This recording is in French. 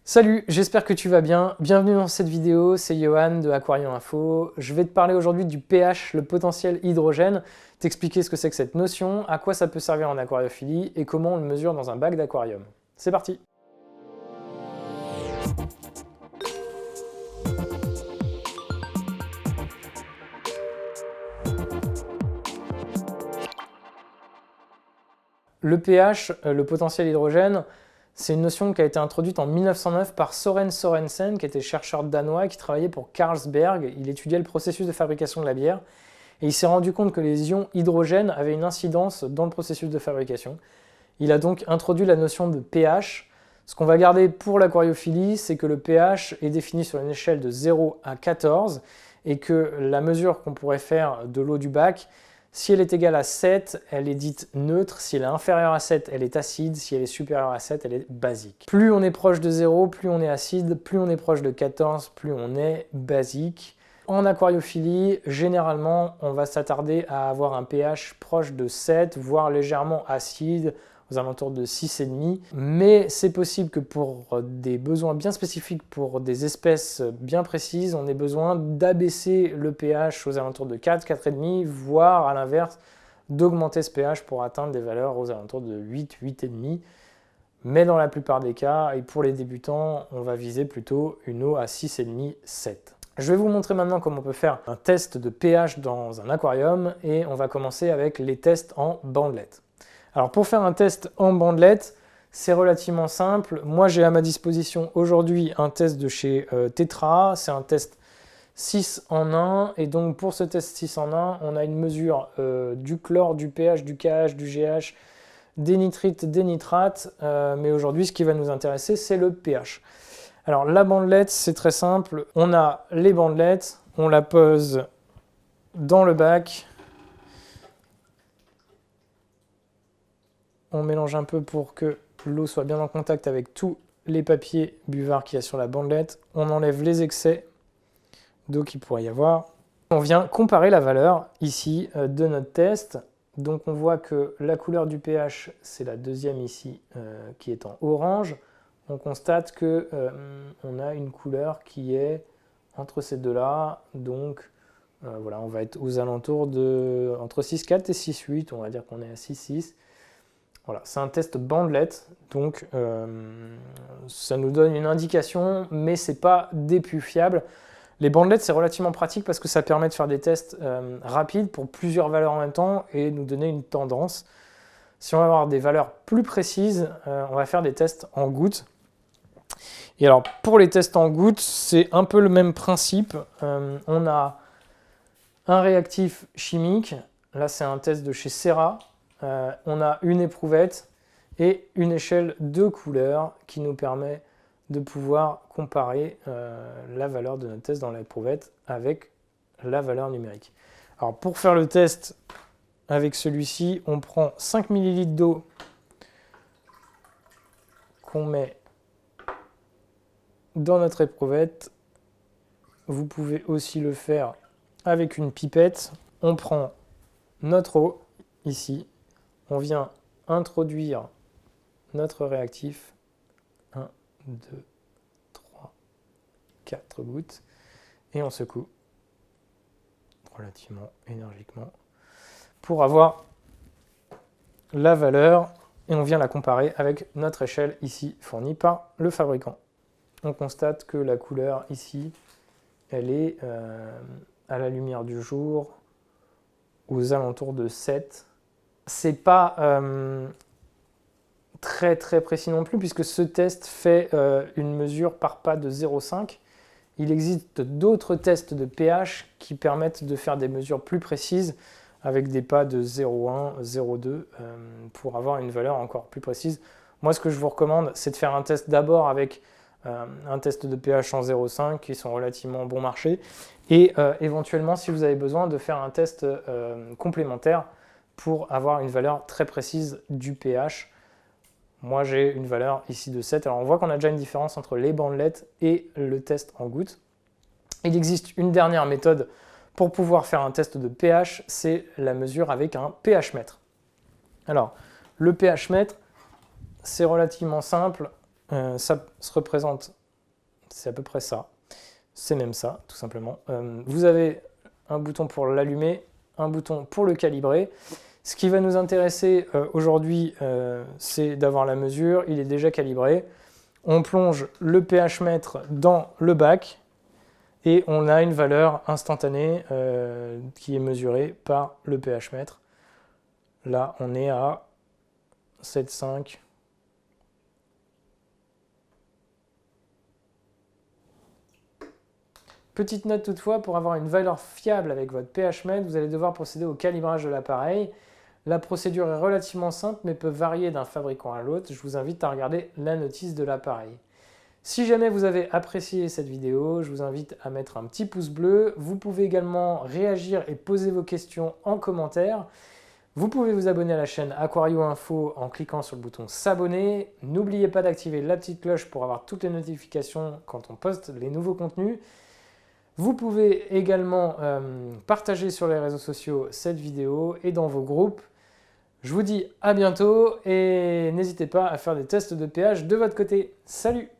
Salut, j'espère que tu vas bien. Bienvenue dans cette vidéo, c'est Johan de Aquarium Info. Je vais te parler aujourd'hui du pH, le potentiel hydrogène, t'expliquer ce que c'est que cette notion, à quoi ça peut servir en aquariophilie et comment on le mesure dans un bac d'aquarium. C'est parti! Le pH, le potentiel hydrogène, c'est une notion qui a été introduite en 1909 par Søren Sørensen, qui était chercheur danois et qui travaillait pour Carlsberg. Il étudiait le processus de fabrication de la bière et il s'est rendu compte que les ions hydrogène avaient une incidence dans le processus de fabrication. Il a donc introduit la notion de pH. Ce qu'on va garder pour l'aquariophilie, c'est que le pH est défini sur une échelle de 0 à 14 et que la mesure qu'on pourrait faire de l'eau du bac, si elle est égale à 7, elle est dite neutre. Si elle est inférieure à 7, elle est acide. Si elle est supérieure à 7, elle est basique. Plus on est proche de 0, plus on est acide. Plus on est proche de 14, plus on est basique. En aquariophilie, généralement, on va s'attarder à avoir un pH proche de 7, voire légèrement acide, aux alentours de 6,5. Mais c'est possible que pour des besoins bien spécifiques, pour des espèces bien précises, on ait besoin d'abaisser le pH aux alentours de 4, 4,5, voire à l'inverse, d'augmenter ce pH pour atteindre des valeurs aux alentours de 8, 8,5. Mais dans la plupart des cas, et pour les débutants, on va viser plutôt une eau à 6,5, 7. Je vais vous montrer maintenant comment on peut faire un test de pH dans un aquarium et on va commencer avec les tests en bandelette. Alors pour faire un test en bandelette, c'est relativement simple. Moi j'ai à ma disposition aujourd'hui un test de chez Tetra, c'est un test 6 en 1 et donc pour ce test 6 en 1, on a une mesure du chlore, du pH, du KH, du GH, des nitrites, des nitrates, mais aujourd'hui ce qui va nous intéresser c'est le pH. Alors la bandelette c'est très simple, on a les bandelettes, on la pose dans le bac. On mélange un peu pour que l'eau soit bien en contact avec tous les papiers buvards qu'il y a sur la bandelette. On enlève les excès d'eau qu'il pourrait y avoir. On vient comparer la valeur ici de notre test. Donc on voit que la couleur du pH, c'est la deuxième ici qui est en orange. On constate que on a une couleur qui est entre ces deux-là. Donc voilà, on va être aux alentours de entre 6,4 et 6,8. On va dire qu'on est à 6,6. Voilà, c'est un test bandelette, donc ça nous donne une indication, mais ce n'est pas des plus fiables. Les bandelettes, c'est relativement pratique parce que ça permet de faire des tests rapides pour plusieurs valeurs en même temps et nous donner une tendance. Si on veut avoir des valeurs plus précises, on va faire des tests en gouttes. Et alors, pour les tests en gouttes, c'est un peu le même principe. On a un réactif chimique. Là, c'est un test de chez Serra. On a une éprouvette et une échelle de couleurs qui nous permet de pouvoir comparer la valeur de notre test dans l'éprouvette avec la valeur numérique. Alors pour faire le test avec celui-ci, on prend 5 ml d'eau qu'on met dans notre éprouvette. Vous pouvez aussi le faire avec une pipette. On prend notre eau ici. On vient introduire notre réactif, 1, 2, 3, 4 gouttes, et on secoue relativement énergiquement pour avoir la valeur, et on vient la comparer avec notre échelle ici fournie par le fabricant. On constate que la couleur ici, elle est à la lumière du jour aux alentours de 7. C'est pas très précis non plus puisque ce test fait une mesure par pas de 0,5. Il existe d'autres tests de pH qui permettent de faire des mesures plus précises avec des pas de 0,1, 0,2 pour avoir une valeur encore plus précise. Moi, ce que je vous recommande, c'est de faire un test d'abord avec un test de pH en 0,5 qui sont relativement bon marché et éventuellement, si vous avez besoin, de faire un test complémentaire pour avoir une valeur très précise du pH. Moi, j'ai une valeur ici de 7. Alors, on voit qu'on a déjà une différence entre les bandelettes et le test en gouttes. Il existe une dernière méthode pour pouvoir faire un test de pH, c'est la mesure avec un pH mètre. Alors, le pH mètre, c'est relativement simple. Ça se représente, c'est à peu près ça. C'est même ça, tout simplement. Vous avez un bouton pour l'allumer, un bouton pour le calibrer. Ce qui va nous intéresser aujourd'hui, c'est d'avoir la mesure. Il est déjà calibré. On plonge le pH mètre dans le bac et on a une valeur instantanée qui est mesurée par le pH mètre. Là, on est à 7,5. Petite note toutefois, pour avoir une valeur fiable avec votre pH mètre, vous allez devoir procéder au calibrage de l'appareil. La procédure est relativement simple mais peut varier d'un fabricant à l'autre. Je vous invite à regarder la notice de l'appareil. Si jamais vous avez apprécié cette vidéo, je vous invite à mettre un petit pouce bleu. Vous pouvez également réagir et poser vos questions en commentaire. Vous pouvez vous abonner à la chaîne Aquario Info en cliquant sur le bouton s'abonner. N'oubliez pas d'activer la petite cloche pour avoir toutes les notifications quand on poste les nouveaux contenus. Vous pouvez également partager sur les réseaux sociaux cette vidéo et dans vos groupes. Je vous dis à bientôt et n'hésitez pas à faire des tests de pH de votre côté. Salut!